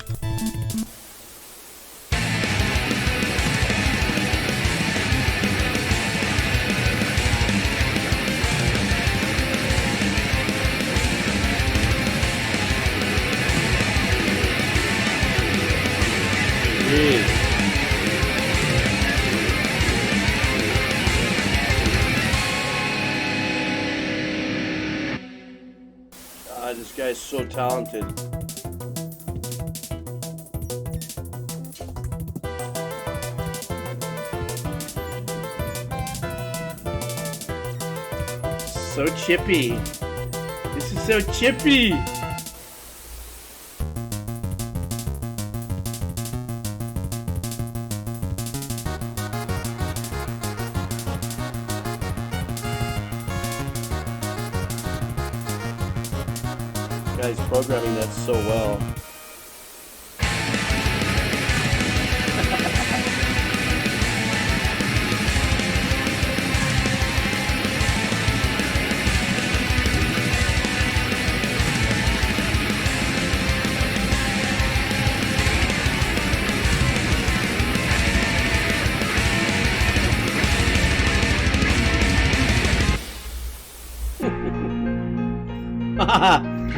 Jeez. This guy's so talented. So chippy. This is so chippy. Guy's programming that so well.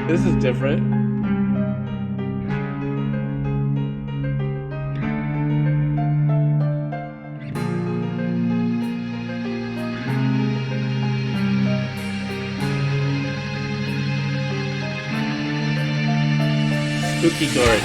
This is different. Spooky gourd.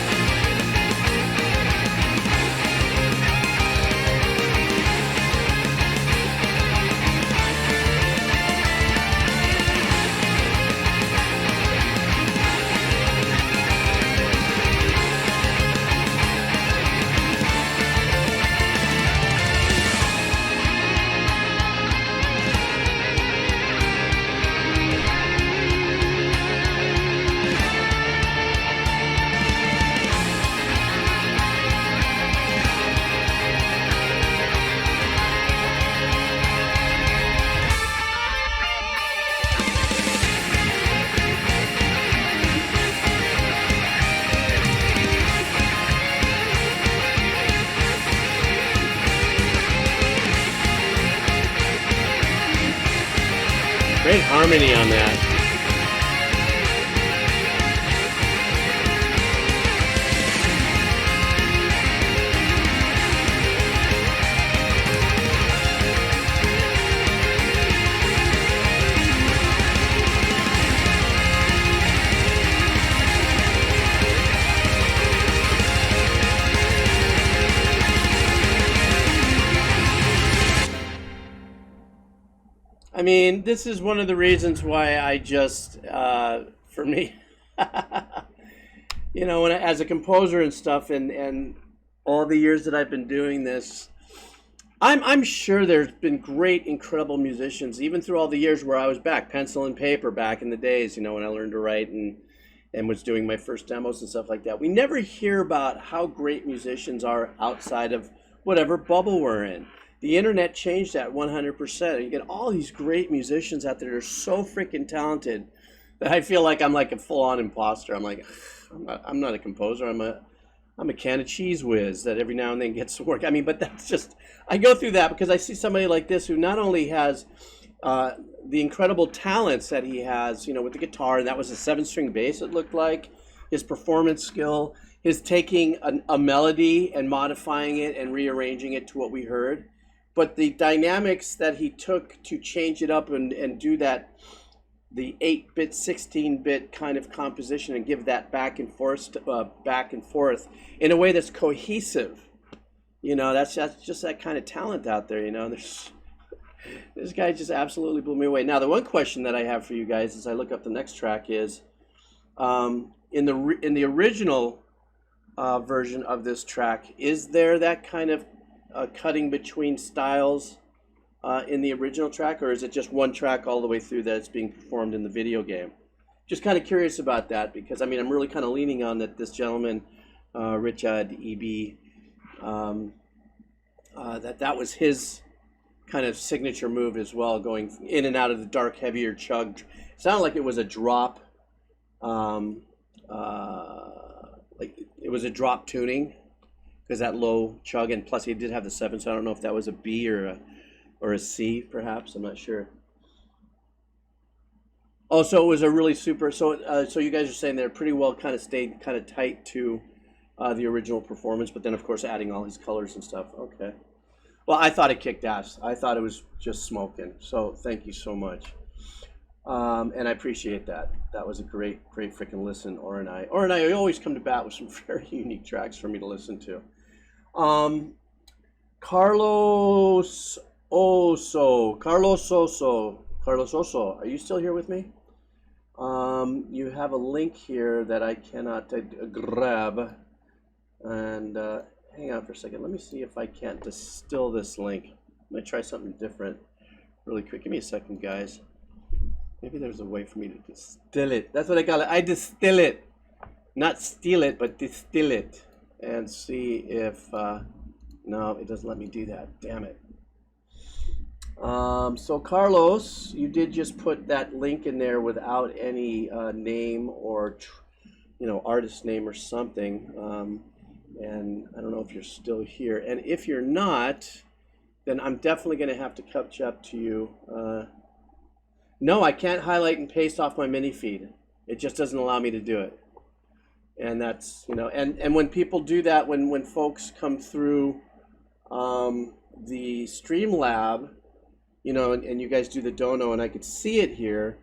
Great harmony on that. I mean, this is one of the reasons why I just, for me, you know, as a composer and stuff, and all the years that I've been doing this, I'm sure there's been great, incredible musicians, even through all the years where I was back, pencil and paper back in the days, you know, when I learned to write and was doing my first demos and stuff like that. We never hear about how great musicians are outside of whatever bubble we're in. the internet changed that 100%. You get all these great musicians out there that are so freaking talented that I feel like I'm like a full-on imposter. I'm like, I'm not a composer. I'm a can of cheese whiz that every now and then gets to work. I mean, but that's just, I go through that because I see somebody like this who not only has the incredible talents that he has, you know, with the guitar, and that was a 7-string bass, it looked like, his performance skill, his taking a melody and modifying it and rearranging it to what we heard. But the dynamics that he took to change it up and do that, the 8-bit, 16-bit kind of composition and give that back and forth in a way that's cohesive. You know, that's just that kind of talent out there, you know. This guy just absolutely blew me away. Now, the one question that I have for you guys as I look up the next track is, in the original version of this track, is there that kind of cutting between styles in the original track, or is it just one track all the way through that's being performed in the video game? Just kind of curious about that, because I mean, I'm really kind of leaning on that this gentleman, RichaadEB, that was his kind of signature move as well, going in and out of the dark, heavier chug. It sounded like it was a drop, like it was a drop tuning, because that low chug, and plus he did have the 7, so I don't know if that was a B or a C, perhaps. I'm not sure. Oh, so it was a really super. So so you guys are saying they're pretty well kind of stayed kind of tight to the original performance, but then of course adding all his colors and stuff. Okay. Well, I thought it kicked ass. I thought it was just smoking. So thank you so much, and I appreciate that. That was a great freaking listen, Or and I always come to bat with some very unique tracks for me to listen to. Carlos Oso, are you still here with me? You have a link here that I cannot grab, and hang on for a second. Let me see if I can't distill this link. I'm gonna try something different really quick. Give me a second, guys. Maybe there's a way for me to distill it. That's what I call it. I distill it, not steal it, but distill it, and see if no, it doesn't let me do that. Damn it. So Carlos, you did just put that link in there without any name or artist name or something, and I don't know if you're still here, and if you're not, then I'm definitely going to have to catch up to you. No, I can't highlight and paste off my mini feed. It just doesn't allow me to do it, and that's and when people do that, when folks come through the Streamlab, and you guys do the dono, and I could see it here,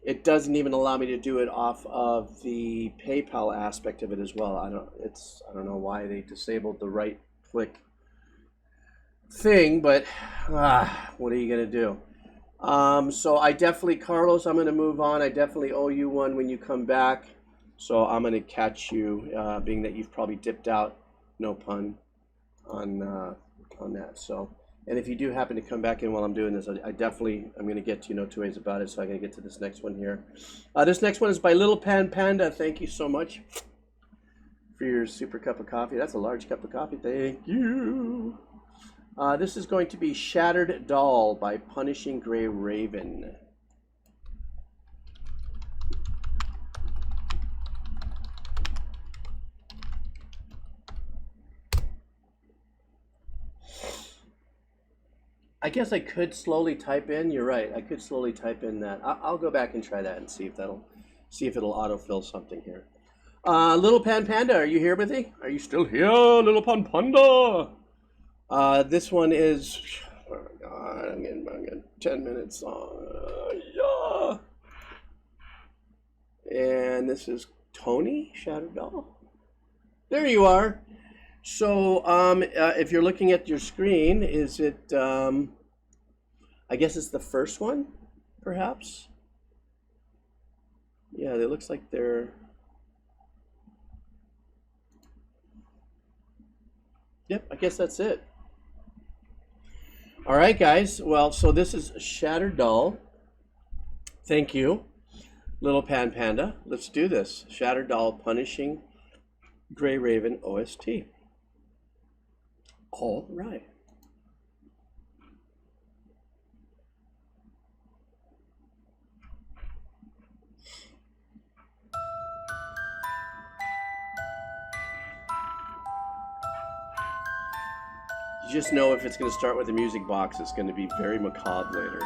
it doesn't even allow me to do it off of the PayPal aspect of it as well. I don't know why they disabled the right click thing, but what are you gonna do? So I definitely, Carlos, I'm gonna move on. I definitely owe you one when you come back, so I'm gonna catch you, being that you've probably dipped out, no pun, on that. So. And if you do happen to come back in while I'm doing this, I'm going to get to No Two Ways About It, so I'm going to get to this next one here. This next one is by Little Pan Panda. Thank you so much for your super cup of coffee. That's a large cup of coffee. Thank you. This is going to be Shattered Doll by Punishing Gray Raven. I guess I could slowly type in. You're right. I could slowly type in that. I'll go back and try that and see if it'll autofill something here. Little Pan Panda, are you here with me? Are you still here, Little Pan Panda? This one is. Oh my God, I'm getting 10 minutes on. Yeah. And this is Tony Shattered Doll. There you are. So, if you're looking at your screen, is it, I guess it's the first one, perhaps? Yeah, it looks like they're, yep, I guess that's it. All right, guys, well, so this is Shattered Doll. Thank you, Little Pan Panda. Let's do this. Shattered Doll, Punishing Gray Raven OST. All right. just know if it's going to start with a music box, it's going to be very macabre later.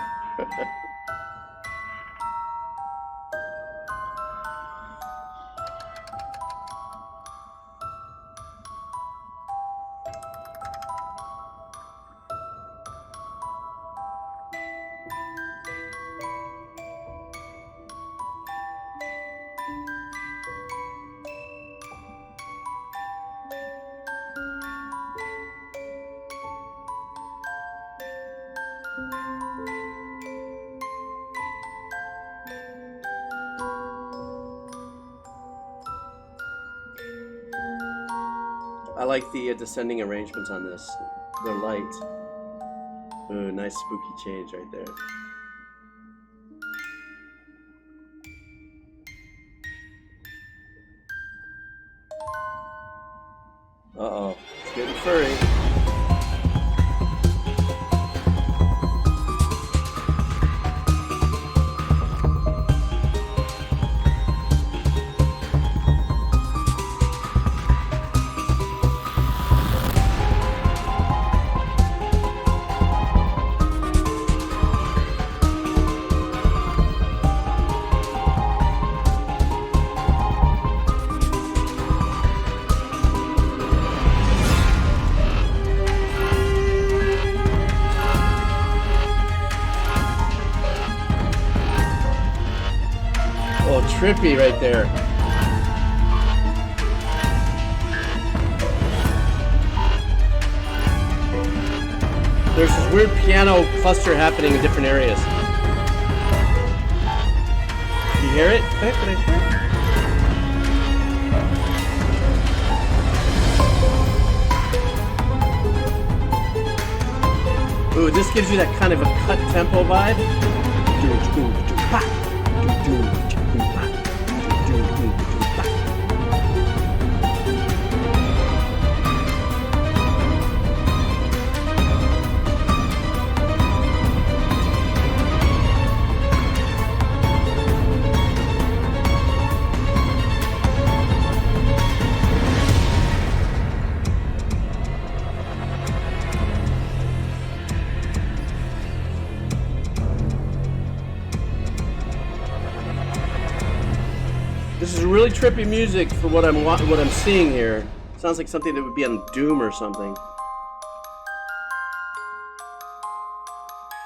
I like the descending arrangements on this. They're light. Ooh, nice spooky change right there. Uh-oh, it's getting furry. Trippy right there. There's this weird piano cluster happening in different areas. You hear it? Ooh, this gives you that kind of a cut tempo vibe. This is really trippy music for what I'm seeing here. Sounds like something that would be on Doom or something.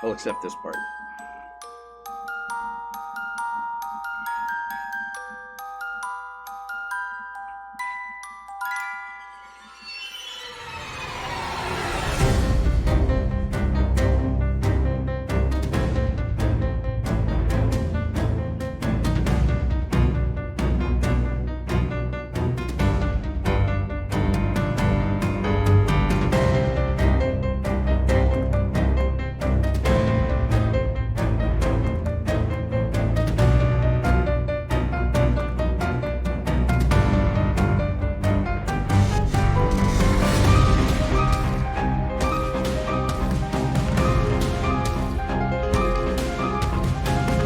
I'll accept this part.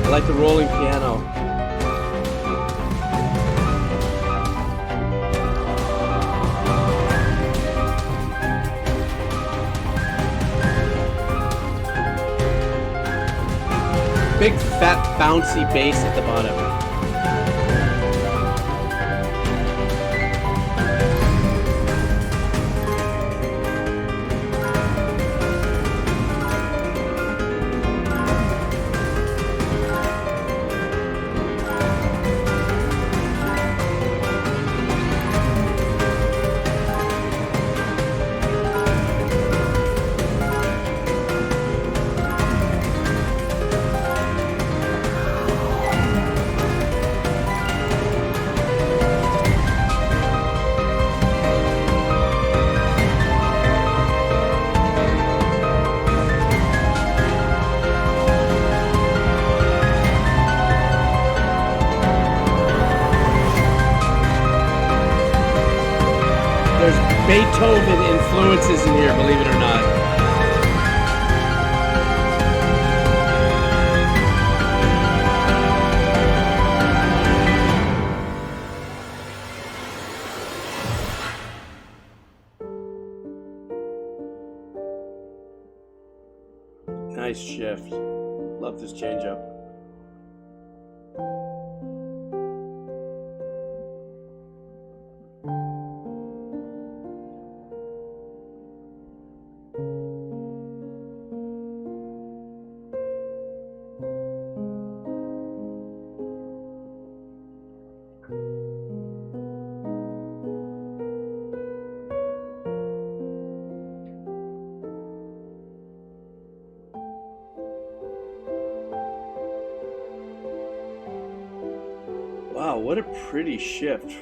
I like the rolling piano. Big fat bouncy bass at the bottom. Beethoven influences in here, believe it or not. Nice shift. Love this change up. Wow, what a pretty shift.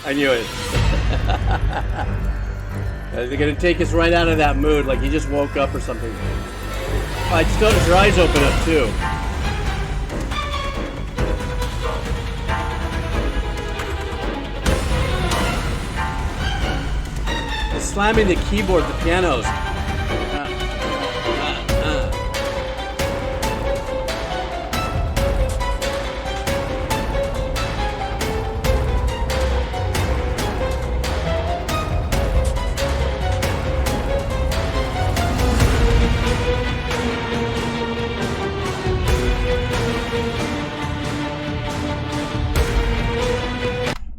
I knew it. They're gonna take us right out of that mood, like he just woke up or something. I just noticed her eyes open up too. It's slamming the keyboard, the pianos.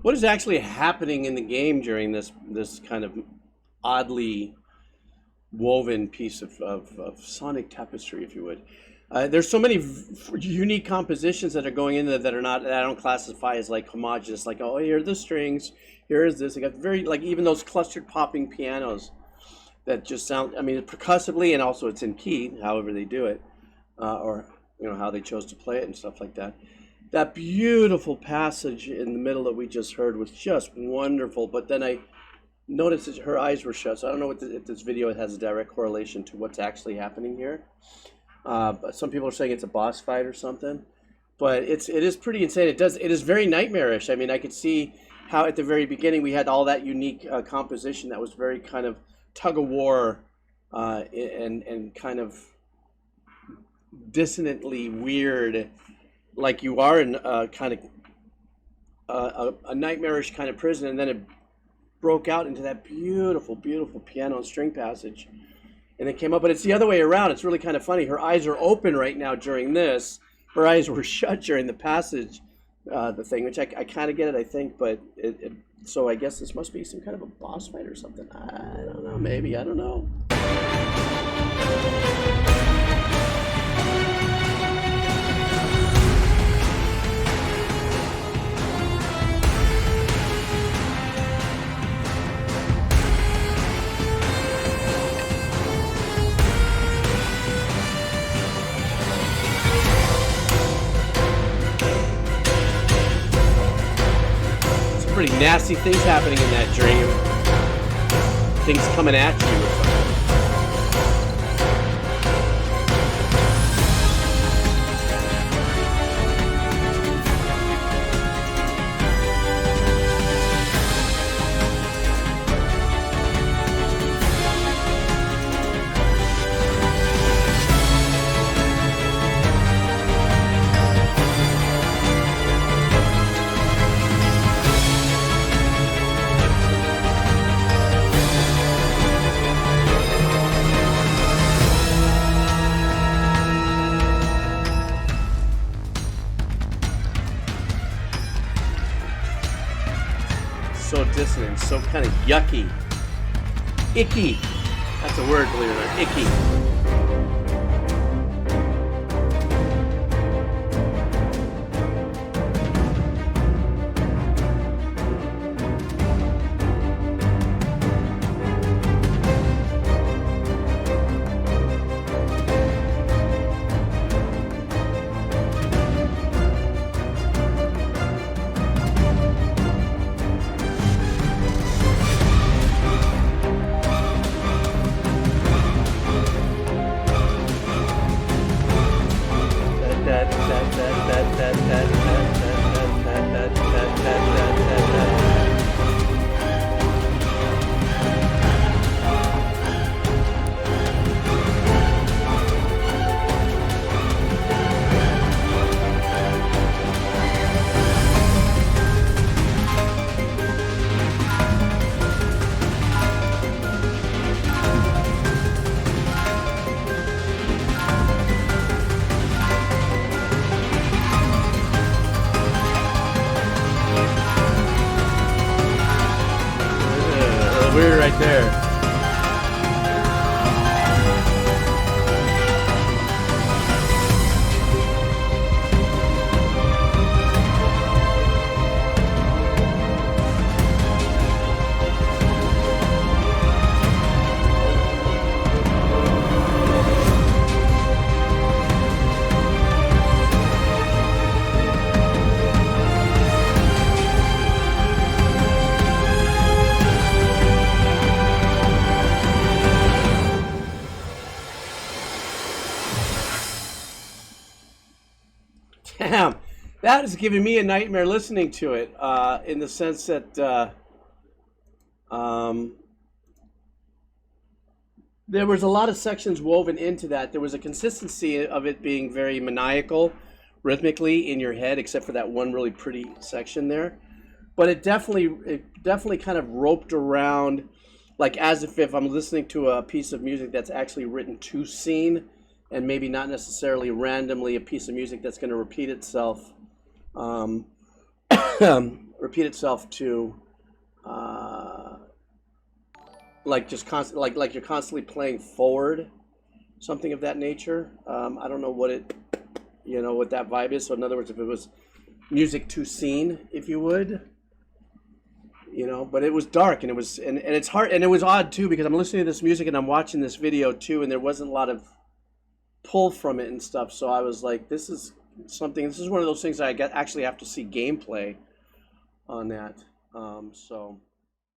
What is actually happening in the game during this kind of oddly woven piece of sonic tapestry, if you would? There's so many unique compositions that are going in there that are not, that I don't classify as like homogeneous. Like, oh, here are the strings, here is this. I got very, like, even those clustered popping pianos that just sound, I mean, percussively, and also it's in key, however they do it, or you know how they chose to play it and stuff like that. That beautiful passage in the middle that we just heard was just wonderful. But then I noticed that her eyes were shut, so I don't know if this video has a direct correlation to what's actually happening here. But some people are saying it's a boss fight or something. But it is pretty insane. It is very nightmarish. I mean, I could see how at the very beginning we had all that unique composition that was very kind of tug of war and kind of dissonantly weird. Like you are in kind of a nightmarish kind of prison, and then it broke out into that beautiful, beautiful piano and string passage, and it came up. But it's the other way around. It's really kind of funny. Her eyes are open right now during this. Her eyes were shut during the passage, the thing, which I kind of get it, I think. But so I guess this must be some kind of a boss fight or something. I don't know. Maybe, I don't know. Pretty nasty things happening in that dream. Things coming at you. So dissonant, so kind of yucky. Icky. That's a word, believe it or not. Icky. Damn, that is giving me a nightmare listening to it. In the sense that there was a lot of sections woven into that. There was a consistency of it being very maniacal, rhythmically in your head, except for that one really pretty section there. But it definitely kind of roped around, like as if I'm listening to a piece of music that's actually written to scene, and maybe not necessarily randomly a piece of music that's going to repeat itself, to like just constant, like you're constantly playing forward, something of that nature. I don't know what it, what that vibe is. So in other words, if it was music to scene, if you would, but it was dark and it was, and it's hard, and it was odd too, because I'm listening to this music and I'm watching this video too, and there wasn't a lot of pull from it and stuff. So I was like, this is one of those things that I actually have to see gameplay on that. So